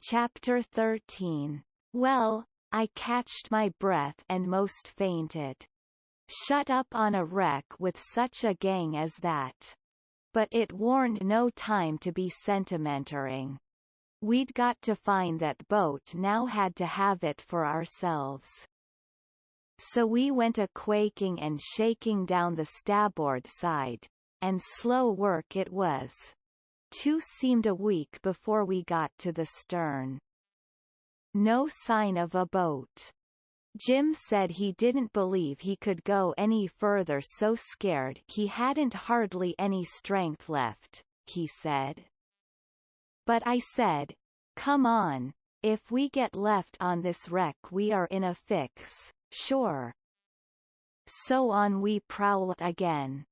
Chapter 13. Well, I catched my breath and most fainted. Shut up on a wreck with such a gang as that. But it warn't no time to be sentimentering. We'd got to find that boat now, had to have it for ourselves. So we went a quaking and shaking down the starboard side, and slow work it was. 2 seemed a week before we got to the stern. No sign of a boat. Jim said he didn't believe he could go any further, so scared he hadn't hardly any strength left, he said. But I said, come on, if we get left on this wreck we are in a fix, sure. So on we prowled again.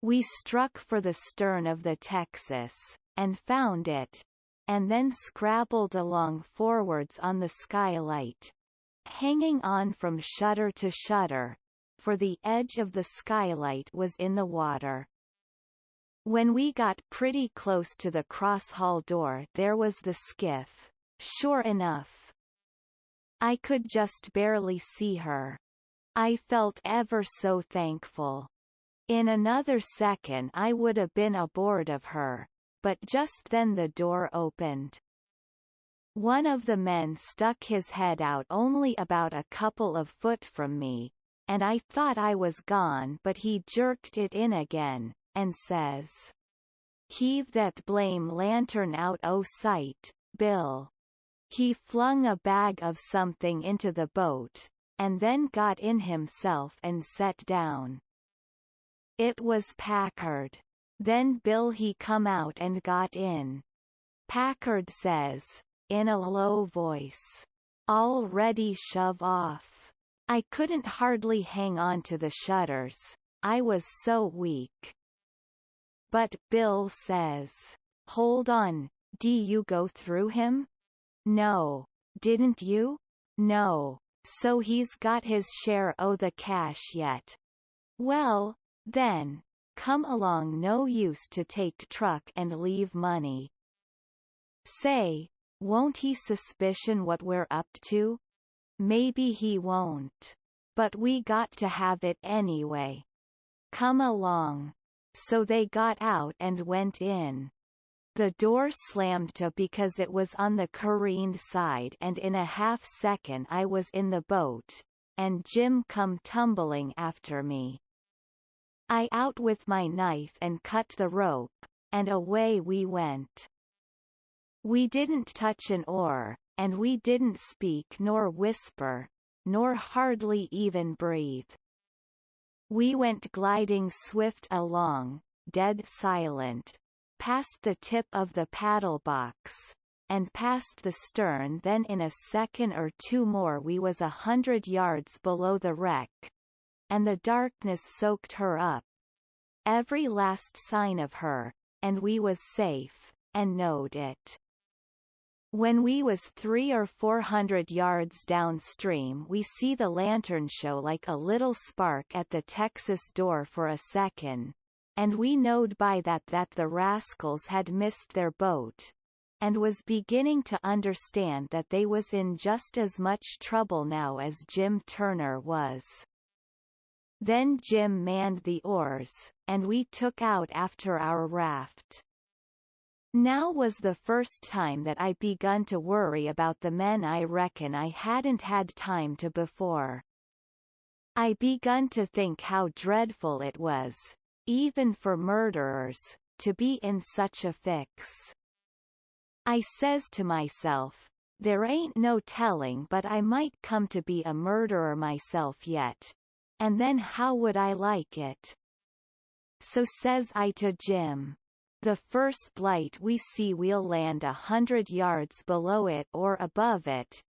We struck for the stern of the Texas, and found it, and then scrabbled along forwards on the skylight, hanging on from shutter to shutter, for the edge of the skylight was in the water. When we got pretty close to the cross-hull door, there was the skiff, sure enough. I could just barely see her. I felt ever so thankful. In another second I would have been aboard of her, but just then the door opened. One of the men stuck his head out only about a couple of foot from me, and I thought I was gone, but he jerked it in again, and says, "Heave that blame lantern out o' sight, Bill." He flung a bag of something into the boat, and then got in himself and sat down. It was Packard. Then Bill he come out and got in. Packard says, in a low voice, "All ready, shove off." I couldn't hardly hang on to the shutters, I was so weak. But Bill says, "Hold on, did you go through him?" "No." "Didn't you?" "No." "So he's got his share o' the cash yet." "Well, then, come along, no use to take truck and leave money." "Say, won't he suspicion what we're up to?" "Maybe he won't. But we got to have it anyway. Come along." So they got out and went in. The door slammed to because it was on the careened side, and in a half-second I was in the boat, and Jim come tumbling after me. I out with my knife and cut the rope, and away we went. We didn't touch an oar, and we didn't speak nor whisper, nor hardly even breathe. We went gliding swift along, dead silent, past the tip of the paddle box, and past the stern. Then in a second or 2 more we was 100 yards below the wreck, and the darkness soaked her up, every last sign of her, and we was safe, and knowed it. When we was 300 or 400 yards downstream, we see the lantern show like a little spark at the Texas door for a second, and we knowed by that the rascals had missed their boat, and was beginning to understand that they was in just as much trouble now as Jim Turner was. Then Jim manned the oars, and we took out after our raft. Now was the first time that I begun to worry about the men. I reckon I hadn't had time to before. I begun to think how dreadful it was, even for murderers, to be in such a fix. I says to myself, there ain't no telling but I might come to be a murderer myself yet, and then how would I like it? So says I to Jim, "The first light we see we'll land 100 yards below it or above it,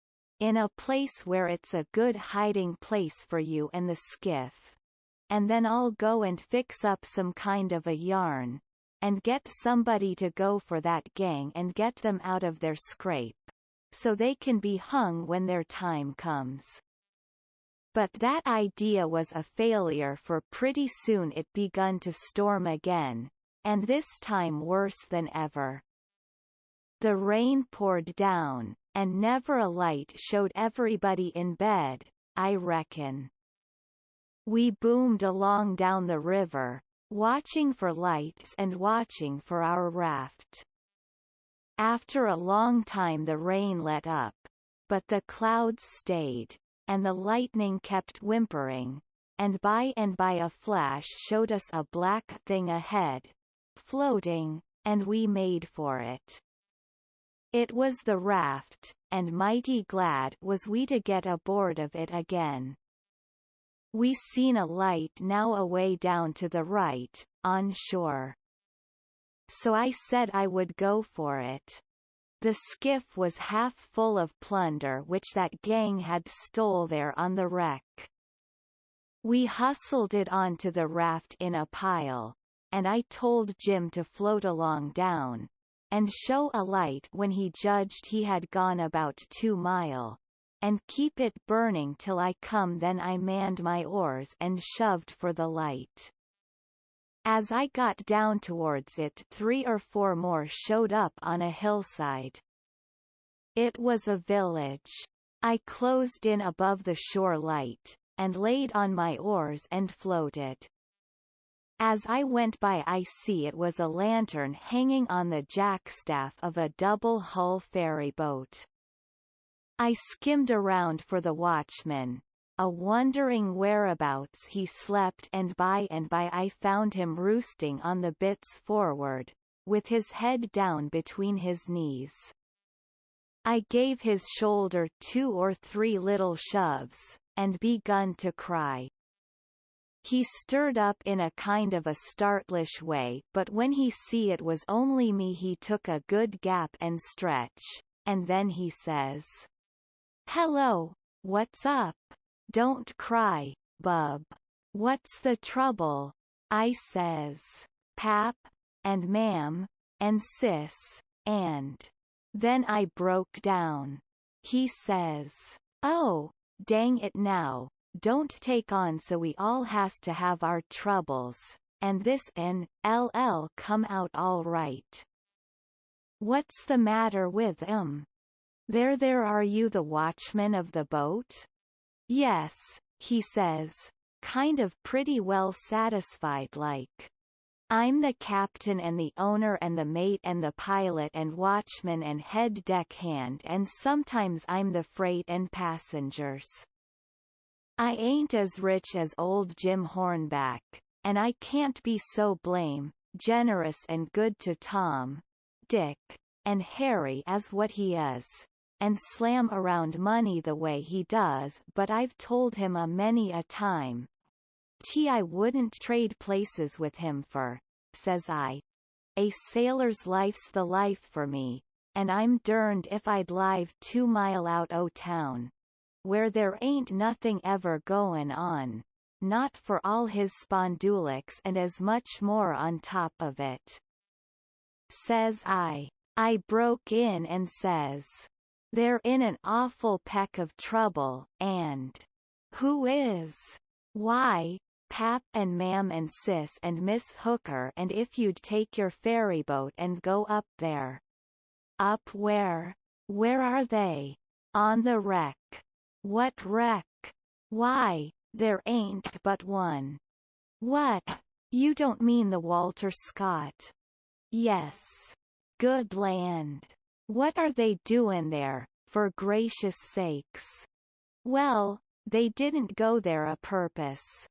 in a place where it's a good hiding place for you and the skiff, and then I'll go and fix up some kind of a yarn, and get somebody to go for that gang and get them out of their scrape, so they can be hung when their time comes." But that idea was a failure, for pretty soon it begun to storm again, and this time worse than ever. The rain poured down, and never a light showed everybody in bed, I reckon. We boomed along down the river, watching for lights and watching for our raft. After a long time the rain let up, but the clouds stayed, and the lightning kept whimpering, and by a flash showed us a black thing ahead, floating, and we made for it. It was the raft, and mighty glad was we to get aboard of it again. We seen a light now away down to the right, on shore. So I said I would go for it. The skiff was half full of plunder which that gang had stole there on the wreck. We hustled it onto the raft in a pile, and I told Jim to float along down, and show a light when he judged he had gone about 2 mile, and keep it burning till I come. Then I manned my oars and shoved for the light. As I got down towards it 3 or 4 more showed up on a hillside. It was a village. I closed in above the shore light, and laid on my oars and floated. As I went by I see it was a lantern hanging on the jackstaff of a double-hull ferry boat. I skimmed around for the watchman, wondering whereabouts he slept, and by I found him roosting on the bitts forward, with his head down between his knees. I gave his shoulder 2 or 3 little shoves, and begun to cry. He stirred up in a kind of a startlish way, but when he see it was only me he took a good gap and stretch, and then he says, "Hello, what's up? Don't cry, bub. What's the trouble?" I says, "Pap, and ma'am, and sis, and..." Then I broke down. He says, "Oh, dang it now, don't take on so we all has to have our troubles, and this N.L.L. come out all right. What's the matter with 'em? There are you the watchman of the boat?" "Yes," he says, kind of pretty well satisfied like. "I'm the captain and the owner and the mate and the pilot and watchman and head deckhand, and sometimes I'm the freight and passengers. I ain't as rich as old Jim Hornback, and I can't be so blame generous and good to Tom, Dick, and Harry as what he is, and slam around money the way he does, but I've told him a many a time I wouldn't trade places with him for," says I. "A sailor's life's the life for me, and I'm derned if I'd live 2 mile out o' town, where there ain't nothing ever goin' on, not for all his spondulics and as much more on top of it," says I. I broke in and says, "They're in an awful peck of trouble, and..." "Who is?" "Why, Pap and Ma'am and Sis and Miss Hooker, and if you'd take your ferry boat and go up there." "Up where? Where are they?" "On the wreck." "What wreck?" "Why, there ain't but one." "What? You don't mean the Walter Scott?" "Yes." "Good land. What are they doing there, for gracious sakes?" "Well, they didn't go there a purpose."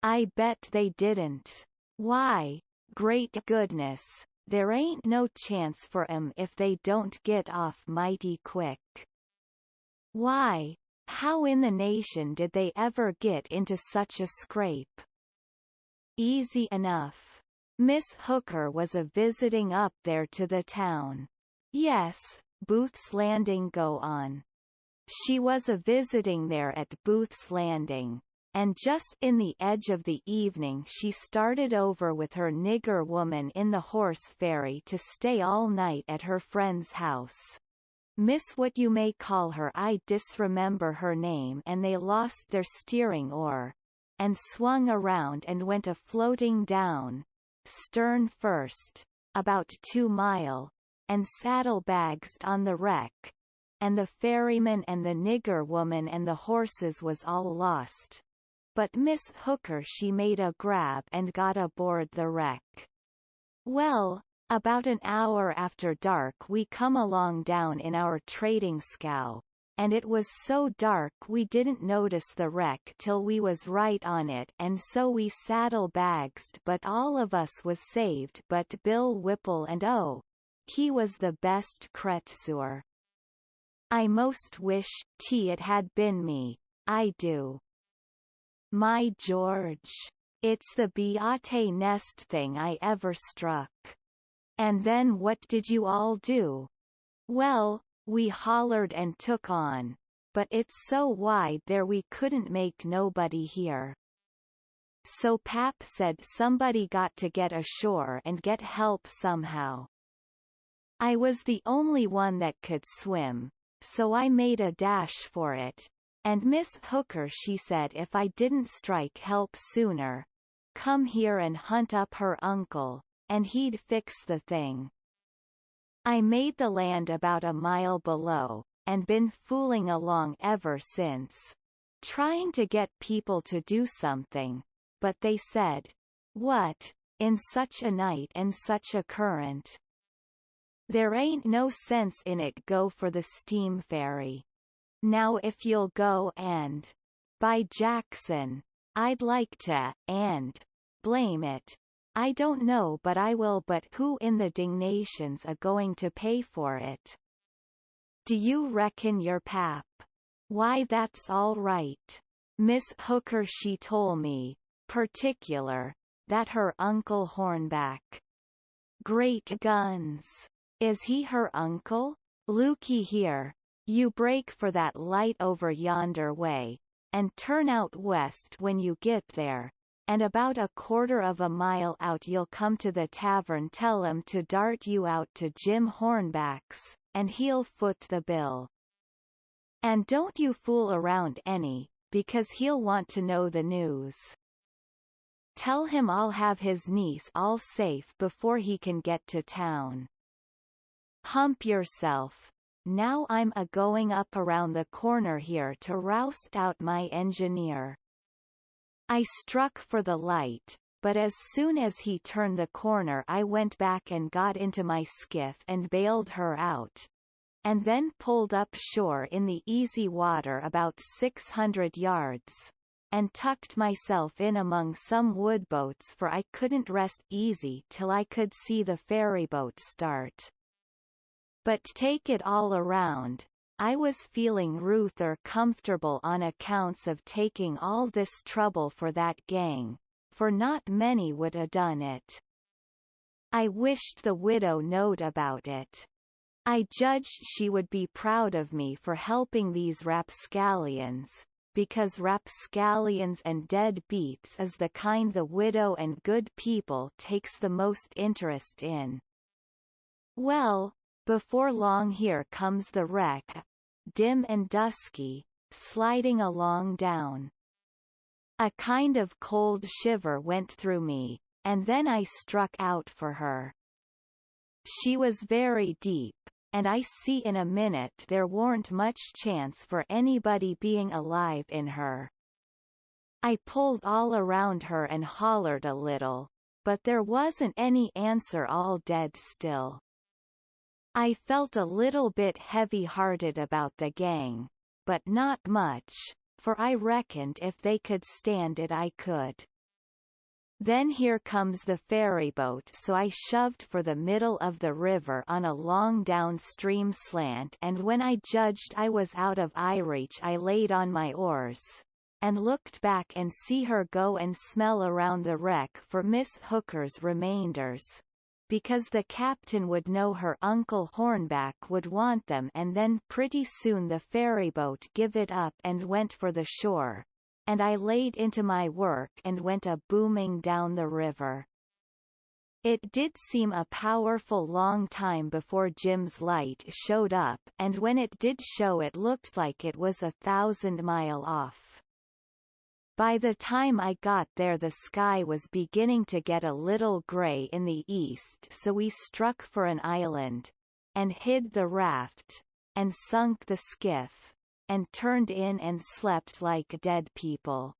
"I bet they didn't." "Why, great goodness, there ain't no chance for 'em if they don't get off mighty quick." "Why, how in the nation did they ever get into such a scrape?" "Easy enough. Miss Hooker was a visiting up there to the town." "Yes, Booth's Landing, go on." "She was a visiting there at Booth's Landing, and just in the edge of the evening she started over with her nigger woman in the horse ferry to stay all night at her friend's house. Miss what you may call her, I disremember her name, and they lost their steering oar, and swung around and went a floating down, stern first, about 2 mile, and saddlebagsed on the wreck, and the ferryman and the nigger woman and the horses was all lost. But Miss Hooker she made a grab and got aboard the wreck. Well, about an hour after dark we come along down in our trading scow, and it was so dark we didn't notice the wreck till we was right on it, and so we saddlebagsed, but all of us was saved but Bill Whipple, and oh, he was the best cretzeur. I most wish it had been me, I do. My George. It's the beate nest thing I ever struck. And then what did you all do? Well, we hollered and took on, but it's so wide there we couldn't make nobody hear. So Pap said somebody got to get ashore and get help somehow. I was the only one that could swim, so I made a dash for it, and Miss Hooker she said if I didn't strike help sooner, come here and hunt up her uncle, and he'd fix the thing. I made the land about a mile below, and been fooling along ever since, trying to get people to do something, but they said, "What, in such a night and such a current? There ain't no sense in it, go for the steam ferry. Now if you'll go and, by Jackson, I'd like to, and, blame it, I don't know but I will, but who in the dingnation's a going to pay for it? Do you reckon your Pap? Why that's all right. Miss Hooker she told me, particular, that her uncle Hornback. Great guns. Is he her uncle? Looky here, you break for that light over yonder way, and turn out west when you get there, and about a quarter of a mile out you'll come to the tavern. Tell 'em to dart you out to Jim Hornback's, and he'll foot the bill. And don't you fool around any, because he'll want to know the news. Tell him I'll have his niece all safe before he can get to town. Hump yourself. Now I'm a-going up around the corner here to roust out my engineer." I struck for the light, but as soon as he turned the corner I went back and got into my skiff and bailed her out, and then pulled up shore in the easy water about 600 yards, and tucked myself in among some woodboats, for I couldn't rest easy till I could see the ferryboat start. But take it all around, I was feeling ruther comfortable on accounts of taking all this trouble for that gang, for not many would a done it. I wished the widow knowed about it. I judged she would be proud of me for helping these rapscallions, because rapscallions and dead beats is the kind the widow and good people takes the most interest in. Well, before long here comes the wreck, dim and dusky, sliding along down. A kind of cold shiver went through me, and then I struck out for her. She was very deep, and I see in a minute there warn't much chance for anybody being alive in her. I pulled all around her and hollered a little, but there wasn't any answer, all dead still. I felt a little bit heavy-hearted about the gang, but not much, for I reckoned if they could stand it I could. Then here comes the ferryboat, so I shoved for the middle of the river on a long downstream slant, and when I judged I was out of eyereach I laid on my oars, and looked back and see her go and smell around the wreck for Miss Hooker's remainders, because the captain would know her uncle Hornback would want them, and then pretty soon the ferryboat give it up and went for the shore, and I laid into my work and went a-booming down the river. It did seem a powerful long time before Jim's light showed up, and when it did show it looked like it was 1,000 miles off. By the time I got there the sky was beginning to get a little gray in the east, so we struck for an island, and hid the raft, and sunk the skiff, and turned in and slept like dead people.